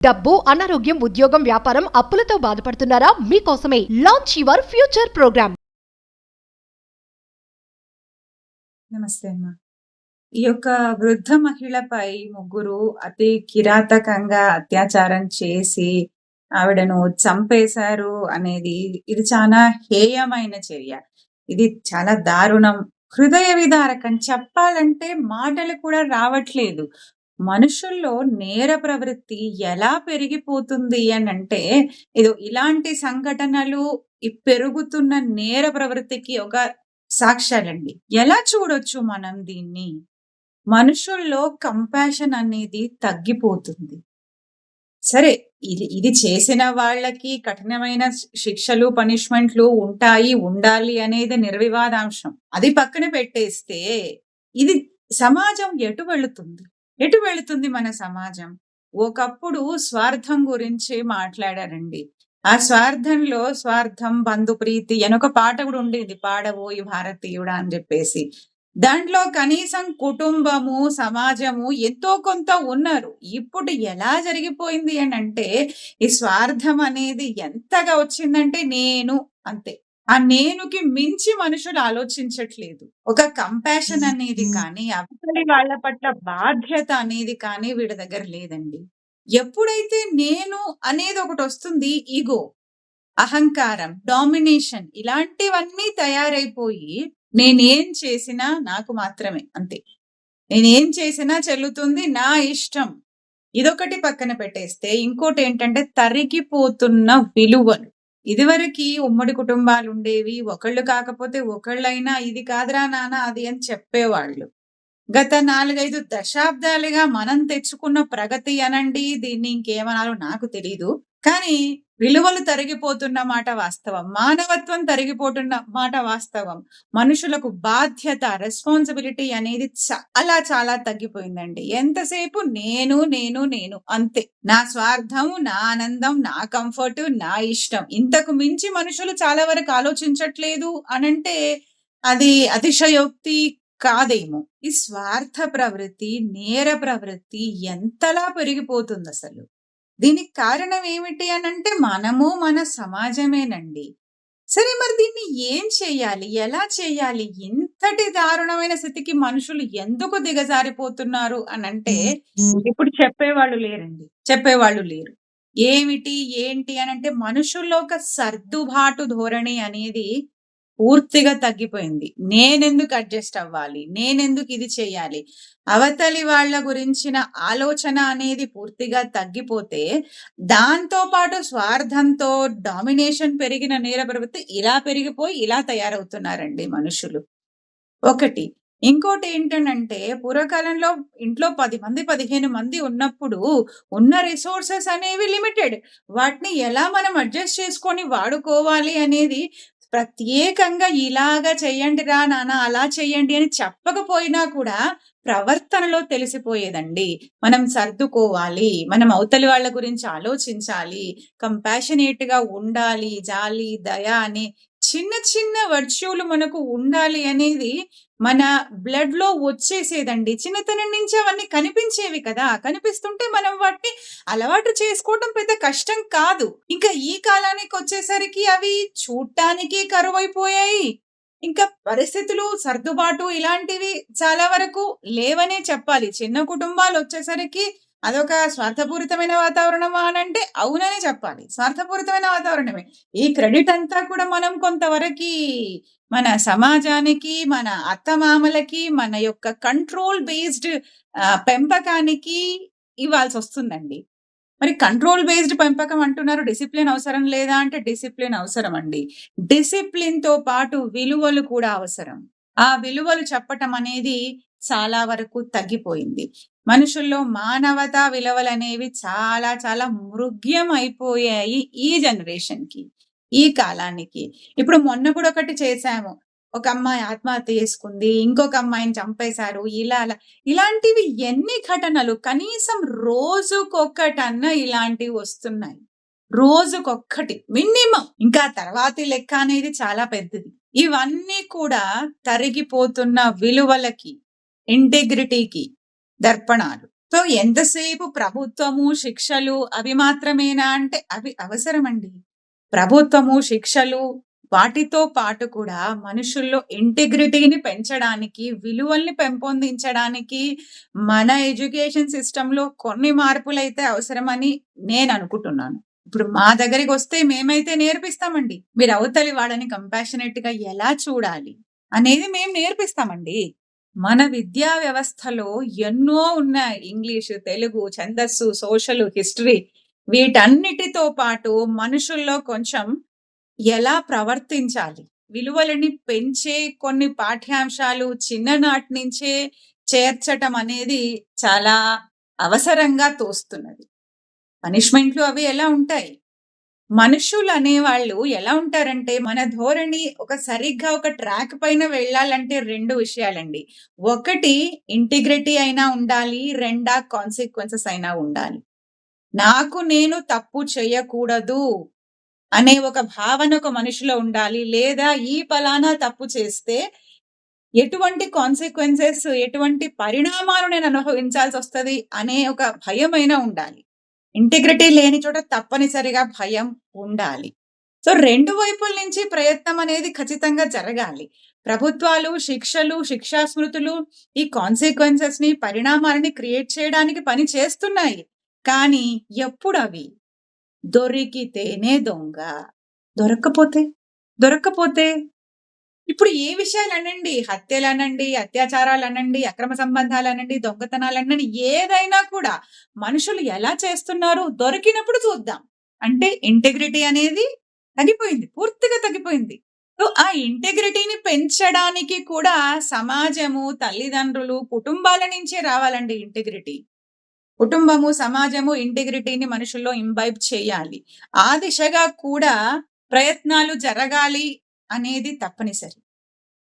డబ్బు, అనారోగ్యం, ఉద్యోగం, వ్యాపారం, అప్పులతో బాధపడుతున్నారా? మీకోసమే లాంచ్ యువర్ ఫ్యూచర్ ప్రోగ్రామ్. నమస్తే అమ్మా. ఈ యొక్క వృద్ధ మహిళపై ముగ్గురు అతి కిరాతకంగా అత్యాచారం చేసి ఆవిడను చంపేశారు అనేది ఇది చాలా హేయమైన చర్య. ఇది చాలా దారుణం, హృదయ విదారకం. చెప్పాలంటే మాటలు కూడా రావట్లేదు. మనుషుల్లో నేర ప్రవృత్తి ఎలా పెరిగిపోతుంది అని అంటే ఇలాంటి సంఘటనలు ఈ పెరుగుతున్న నేర ప్రవృత్తికి ఒక సాక్ష్యాలండి. ఎలా చూడొచ్చు మనం దీన్ని? మనుషుల్లో కంపాషన్ అనేది తగ్గిపోతుంది. సరే, ఇది చేసిన వాళ్ళకి కఠినమైన శిక్షలు, పనిష్మెంట్లు ఉంటాయి, ఉండాలి అనేది నిర్వివాదాంశం. అది పక్కన పెట్టేస్తే ఇది సమాజం ఎటు వెళుతుంది మన సమాజం? ఒకప్పుడు స్వార్థం గురించి మాట్లాడారండి. ఆ స్వార్థంలో స్వార్థం, బంధుప్రీతి అని ఒక పాట కూడా ఉండేది, పాడబోయి భారతీయుడా అని చెప్పేసి. దాంట్లో కనీసం కుటుంబము, సమాజము ఎంతో కొంత ఉన్నారు. ఇప్పుడు ఎలా జరిగిపోయింది అని అంటే ఈ స్వార్థం అనేది ఎంతగా వచ్చిందంటే నేను అంతే. ఆ నేనుకి మించి మనుషులు ఆలోచించట్లేదు. ఒక కంపాషన్ అనేది కానీ, అవతలి వాళ్ళ పట్ల బాధ్యత అనేది కానీ వీడి దగ్గర లేదండి. ఎప్పుడైతే నేను అనేది ఒకటి వస్తుంది, ఈగో, అహంకారం, డామినేషన్ ఇలాంటివన్నీ తయారైపోయి నేనేం చేసినా నాకు మాత్రమే, అంతే. నేనేం చేసినా చెల్లుతుంది, నా ఇష్టం. ఇదొకటి పక్కన పెట్టేస్తే ఇంకోటి ఏంటంటే తరిగిపోతున్న విలువలు. ఇదివరకు ఉమ్మడి కుటుంబాలు ఉండేవి. ఒకళ్ళు కాకపోతే ఒకళ్ళైనా ఇది కాదురా నాన్న అది అని చెప్పేవాళ్ళు. గత 4-5 దశాబ్దాలుగా మనం తెచ్చుకున్న ప్రగతి అనండి, దీన్ని ఇంకేమనాలో నాకు తెలీదు, కానీ విలువలు తరిగిపోతున్న మాట వాస్తవం. మానవత్వం తరిగిపోతున్న మాట వాస్తవం. మనుషులకు బాధ్యత, రెస్పాన్సిబిలిటీ అనేది చాలా చాలా తగ్గిపోయిందండి. ఎంతసేపు నేను నేను నేను అంతే. నా స్వార్థం, నా ఆనందం, నా కంఫర్ట్, నా ఇష్టం. ఇంతకు మించి మనుషులు చాలా వరకు ఆలోచించట్లేదు అనంటే అది అతిశయోక్తి కాదేమో. ఈ స్వార్థ ప్రవృత్తి, నేర ప్రవృత్తి ఎంతలా పెరిగిపోతుంది అసలు? దీనికి కారణం ఏమిటి అనంటే మనము, మన సమాజమేనండి. సరే, మరి దీన్ని ఏం చేయాలి, ఎలా చేయాలి? ఇంతటి దారుణమైన స్థితికి మనుషులు ఎందుకు దిగజారిపోతున్నారు అనంటే ఇప్పుడు చెప్పేవాళ్ళు లేరు. ఏమిటి ఏంటి అనంటే మనుషుల్లో ఒక సర్దుబాటు ధోరణి అనేది పూర్తిగా తగ్గిపోయింది. నేనెందుకు అడ్జస్ట్ అవ్వాలి, నేనెందుకు ఇది చేయాలి, అవతలి వాళ్ళ గురించిన ఆలోచన అనేది పూర్తిగా తగ్గిపోతే దాంతో పాటు స్వార్థంతో డామినేషన్ పెరిగిన నేర ప్రవృత్తి ఇలా పెరిగిపోయి ఇలా తయారవుతున్నారండి మనుషులు. ఒకటి. ఇంకోటి ఏంటంటే పూర్వకాలంలో ఇంట్లో 10 మంది 15 మంది ఉన్నప్పుడు ఉన్న రిసోర్సెస్ అనేవి లిమిటెడ్. వాటిని ఎలా మనం అడ్జస్ట్ చేసుకొని వాడుకోవాలి అనేది ప్రత్యేకంగా ఇలాగా చెయ్యండి రా నాన్న, అలా చెయ్యండి అని చెప్పకపోయినా కూడా ప్రవర్తనలో తెలిసిపోయేదండి. మనం సర్దుకోవాలి, మనం అవతలి వాళ్ళ గురించి ఆలోచించాలి, కంపాషనేట్ గా ఉండాలి, జాలి, దయ అనే చిన్న చిన్న వర్చ్యూలు మనకు ఉండాలి అనేది మన బ్లడ్ లో వచ్చేసేదండి. చిన్నతనం నుంచి అవన్నీ కనిపించేవి కదా. కనిపిస్తుంటే మనం వాటిని అలవాటు చేసుకోవడం పెద్ద కష్టం కాదు. ఇంకా ఈ కాలానికి వచ్చేసరికి అవి చూడటానికి కరువైపోయాయి. ఇంకా పరిస్థితులు, సర్దుబాటు ఇలాంటివి చాలా వరకు లేవనే చెప్పాలి. చిన్న కుటుంబాలు వచ్చేసరికి అదొక స్వార్థపూరితమైన వాతావరణమా అనంటే అవుననే చెప్పాలి. స్వార్థపూరితమైన వాతావరణమే. ఈ క్రెడిట్ అంతా కూడా మనం కొంతవరకు మన సమాజానికి, మన అత్తమామలకి, మన యొక్క కంట్రోల్ బేస్డ్ పెంపకానికి ఇవ్వాల్సి వస్తుందండి. మరి కంట్రోల్ బేస్డ్ పెంపకం అంటున్నారు, డిసిప్లిన్ అవసరం లేదా అంటే డిసిప్లిన్ అవసరం అండి. డిసిప్లిన్ తో పాటు విలువలు కూడా అవసరం. ఆ విలువలు చెప్పటం అనేది చాలా వరకు తగ్గిపోయింది. మనుషుల్లో మానవతా విలువలు అనేవి చాలా చాలా మృగ్యం అయిపోయాయి ఈ జనరేషన్ కి, ఈ కాలానికి. ఇప్పుడు మొన్న కూడా ఒకటి చేశాము, ఒక అమ్మాయి ఆత్మహత్య చేసుకుంది, ఇంకొక అమ్మాయిని చంపేశారు, ఇలాంటివి ఎన్ని ఘటనలు? కనీసం రోజుకొక్కటన్నా ఇలాంటివి వస్తున్నాయి. రోజుకొక్కటి మినిమం. ఇంకా తర్వాతి లెక్క అనేది చాలా పెద్దది. ఇవన్నీ కూడా తరిగిపోతున్న విలువలకి, ఇంటెగ్రిటీకి దర్పణాలు. సో ఎంతసేపు ప్రభుత్వము, శిక్షలు అవి మాత్రమేనా అంటే అవి అవసరమండి. ప్రభుత్వము, శిక్షలు వాటితో పాటు కూడా మనుషుల్లో ఇంటిగ్రిటీని పెంచడానికి, విలువల్ని పెంపొందించడానికి మన ఎడ్యుకేషన్ సిస్టమ్‌లో కొన్ని మార్పులైతే అవసరమని నేననుకుంటున్నాను. ఇప్పుడు మా దగ్గరికొస్తే మేమైతే నేర్పిస్తామండి. మీరు అవతలి వాళ్ళని కంపాషనేట్‌గా ఎలా చూడాలి అనేది మేము నేర్పిస్తామండి. మన విద్యా వ్యవస్థలో ఎన్నో ఉన్నాయి. ఇంగ్లీషు, తెలుగు, ఛందస్సు, సోషలు, హిస్టరీ వీటన్నిటితో పాటు మనుషుల్లో కొంచెం ఎలా ప్రవర్తించాలి, విలువలని పెంచే కొన్ని పాఠ్యాంశాలు చిన్ననాటి నుంచే చేర్చటం అనేది చాలా అవసరంగా తోస్తున్నది. పనిష్మెంట్లు అవి ఎలా ఉంటాయి? మనుషులు అనేవాళ్ళు ఎలా ఉంటారంటే మన ధోరణి సరిగ్గా ఒక ట్రాక్ పైన వెళ్ళాలంటే 2 విషయాలండి. ఒకటి ఇంటిగ్రిటీ అయినా ఉండాలి. 2 కాన్సిక్వెన్సెస్ అయినా ఉండాలి. నాకు నేను తప్పు చేయకూడదు అనే ఒక భావన ఒక మనిషిలో ఉండాలి. లేదా ఈ పలానా తప్పు చేస్తే ఎటువంటి కాన్సిక్వెన్సెస్, ఎటువంటి పరిణామాలు నేను అనుభవించాల్సి వస్తది అనే ఒక భయమైనా ఉండాలి. ఇంటిగ్రిటీ లేని చోట తప్పనిసరిగా భయం ఉండాలి. సో 2 వైపుల నుంచి ప్రయత్నం అనేది ఖచ్చితంగా జరగాలి. ప్రభుత్వాలు, శిక్షలు, శిక్షా స్మృతులు ఈ కాన్సిక్వెన్సెస్ ని, పరిణామాలని క్రియేట్ చేయడానికి పని చేస్తున్నాయి. కానీ ఎప్పుడవి? దొరికితేనే దొంగ. దొరక్కపోతే ఇప్పుడు ఏ విషయాలనండి, హత్యలనండి, అత్యాచారాలనండి, అక్రమ సంబంధాలనండి, దొంగతనాలనండి, ఏదైనా కూడా మనుషులు ఎలా చేస్తున్నారు దొరికినప్పుడు చూద్దాం. అంటే ఇంటిగ్రిటీ అనేది తగ్గిపోయింది, పూర్తిగా తగ్గిపోయింది. సో ఆ ఇంటిగ్రిటీని పెంచడానికి కూడా సమాజము, తల్లిదండ్రులు, కుటుంబాల నుంచే రావాలండి ఇంటిగ్రిటీ. కుటుంబము, సమాజము ఇంటిగ్రిటీని మనుషుల్లో ఇంబైబ్ చేయాలి. ఆ దిశగా కూడా ప్రయత్నాలు జరగాలి అనేది తప్పనిసరి.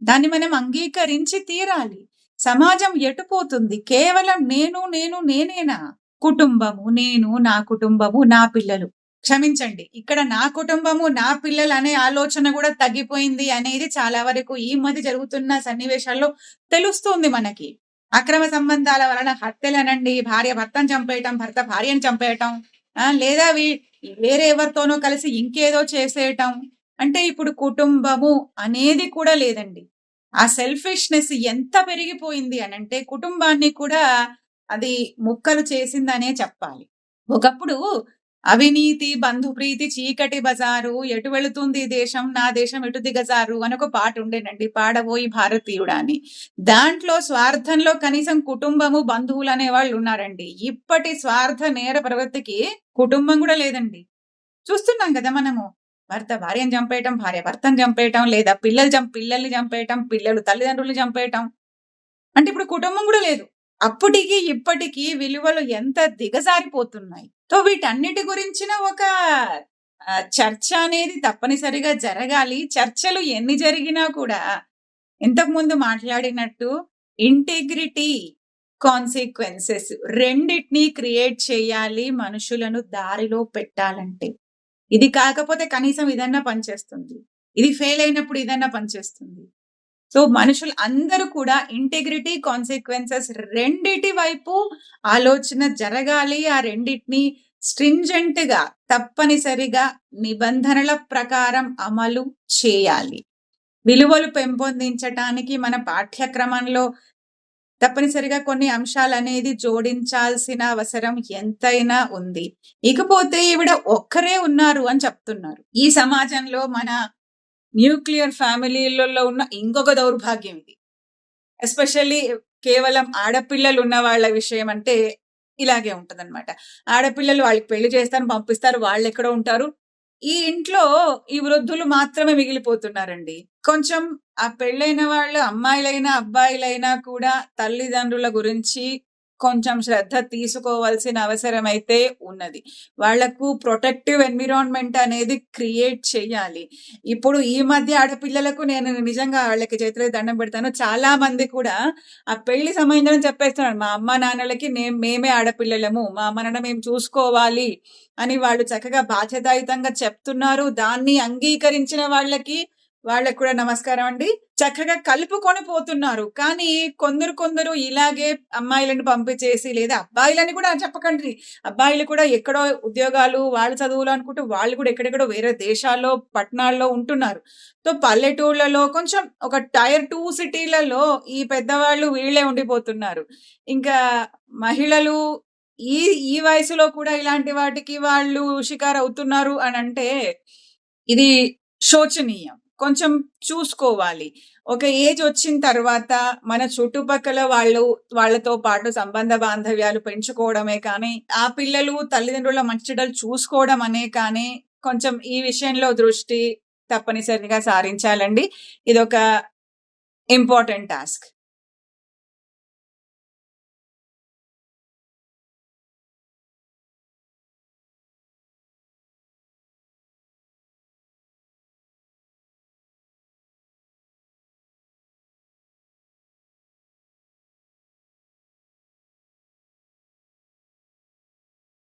దాన్ని మనం అంగీకరించి తీరాలి. సమాజం ఎటుపోతుంది? కేవలం నేనేనా? కుటుంబము, నేను, నా కుటుంబము, నా పిల్లలు. క్షమించండి, ఇక్కడ నా కుటుంబము, నా పిల్లలు అనే ఆలోచన కూడా తగ్గిపోయింది అనేది చాలా వరకు ఈ మధ్య జరుగుతున్న సన్నివేశాల్లో తెలుస్తుంది మనకి. అక్రమ సంబంధాల వలన హత్యలనండి, భార్య భర్తను చంపేయటం, భర్త భార్యను చంపేయటం, లేదా వేరే ఎవరితోనో కలిసి ఇంకేదో చేసేయటం. అంటే ఇప్పుడు కుటుంబము అనేది కూడా లేదండి. ఆ సెల్ఫిష్నెస్ ఎంత పెరిగిపోయింది అనంటే కుటుంబాన్ని కూడా అది ముక్కలు చేసిందనే చెప్పాలి. ఒకప్పుడు అవినీతి, బంధుప్రీతి, చీకటి బజారు, ఎటు వెళుతుంది దేశం, నా దేశం ఎటు దిగజారు అని ఒక పాట ఉండేనండి, పాడబోయి భారతీయుడా అని. దాంట్లో స్వార్థంలో కనీసం కుటుంబము, బంధువులు అనే వాళ్ళు ఉన్నారండి. ఇప్పటి స్వార్థ నేర ప్రవృత్తికి కుటుంబం కూడా లేదండి. చూస్తున్నాం కదా మనము. భర్త భార్యను చంపేయటం, భార్య భర్తను చంపేయటం, లేదా పిల్లల్ని చంపేయటం, పిల్లలు తల్లిదండ్రుల్ని చంపేయటం. అంటే ఇప్పుడు కుటుంబం కూడా లేదు. అప్పటికి ఇప్పటికి విలువలు ఎంత దిగజారిపోతున్నాయి. సో వీటన్నిటి గురించిన ఒక చర్చ అనేది తప్పనిసరిగా జరగాలి. చర్చలు ఎన్ని జరిగినా కూడా ఇంతకు ముందు మాట్లాడినట్టు ఇంటిగ్రిటీ, కాన్సిక్వెన్సెస్ రెండిటిని క్రియేట్ చేయాలి మనుషులను దారిలో పెట్టాలంటే. ఇది కాకపోతే కనీసం ఇదన్నా పనిచేస్తుంది. ఇది ఫెయిల్ అయినప్పుడు ఇదన్నా పనిచేస్తుంది. సో మనుషులు అందరూ కూడా ఇంటిగ్రిటీ, కాన్సిక్వెన్సెస్ రెండిటి వైపు ఆలోచన జరగాలి. ఆ రెండిటిని స్ట్రింజెంట్ గా తప్పనిసరిగా నిబంధనల ప్రకారం అమలు చేయాలి. విలువలు పెంపొందించటానికి మన పాఠ్యక్రమంలో తప్పనిసరిగా కొన్ని అంశాలు అనేది జోడించాల్సిన అవసరం ఎంతైనా ఉంది. ఇకపోతే ఈవిడ ఒక్కరే ఉన్నారు అని చెప్తున్నారు. ఈ సమాజంలో మన న్యూక్లియర్ ఫ్యామిలీలలో ఉన్న ఇంకొక దౌర్భాగ్యం ఇది. ఎస్పెషల్లీ కేవలం ఆడపిల్లలు ఉన్న వాళ్ళ విషయం అంటే ఇలాగే ఉంటదన్నమాట. ఆడపిల్లలు వాళ్ళకి పెళ్లి చేస్తారు, పంపిస్తారు, వాళ్ళు ఎక్కడో ఉంటారు. ఈ ఇంట్లో ఈ వృద్ధులు మాత్రమే మిగిలిపోతున్నారండి. కొంచెం ఆ పెళ్ళైన వాళ్ళు అమ్మాయిలైనా అబ్బాయిలైనా కూడా తల్లిదండ్రుల గురించి కొంచెం శ్రద్ధ తీసుకోవాల్సిన అవసరం అయితే ఉన్నది. వాళ్లకు ప్రొటెక్టివ్ ఎన్విరాన్మెంట్ అనేది క్రియేట్ చేయాలి. ఇప్పుడు ఈ మధ్య ఆడపిల్లలకు నేను నిజంగా వాళ్ళకి చేతులకి దండం పెడతాను. చాలా మంది కూడా ఆ పెళ్లి సంబంధం చెప్పేస్తున్నారు, మా అమ్మ నాన్నలకి మేమే ఆడపిల్లలము, మా అమ్మ నాన్న మేము చూసుకోవాలి అని వాళ్ళు చక్కగా బాధ్యతాయుతంగా చెప్తున్నారు. దాన్ని అంగీకరించిన వాళ్ళకి వాళ్ళకి కూడా నమస్కారం అండి. చక్కగా కలుపుకొని పోతున్నారు. కానీ కొందరు ఇలాగే అమ్మాయిలను పంపించేసి, లేదా అబ్బాయిలని కూడా చెప్పకండి. అబ్బాయిలు కూడా ఎక్కడో ఉద్యోగాలు, వాళ్ళ చదువులు అనుకుంటూ వాళ్ళు కూడా ఎక్కడెక్కడో వేరే దేశాల్లో, పట్టణాల్లో ఉంటున్నారు. సో, పల్లెటూళ్ళలో కొంచెం ఒక టైర్ 2 సిటీలలో ఈ పెద్దవాళ్ళు వీళ్ళే ఉండిపోతున్నారు. ఇంకా మహిళలు ఈ ఈ వయసులో కూడా ఇలాంటి వాటికి వాళ్ళు షికారవుతున్నారు అనంటే, ఇది శోచనీయం. కొంచెం చూసుకోవాలి. ఒక ఏజ్ వచ్చిన తర్వాత మన చుట్టుపక్కల వాళ్ళతో పాటు సంబంధ బాంధవ్యాలు పెంచుకోవడమే కానీ, ఆ పిల్లలు తల్లిదండ్రుల మంచి చెడ్డలు చూసుకోవడం అనే కానీ, కొంచెం ఈ విషయంలో దృష్టి తప్పనిసరిగా సారించాలండి. ఇదొక ఇంపార్టెంట్ టాస్క్.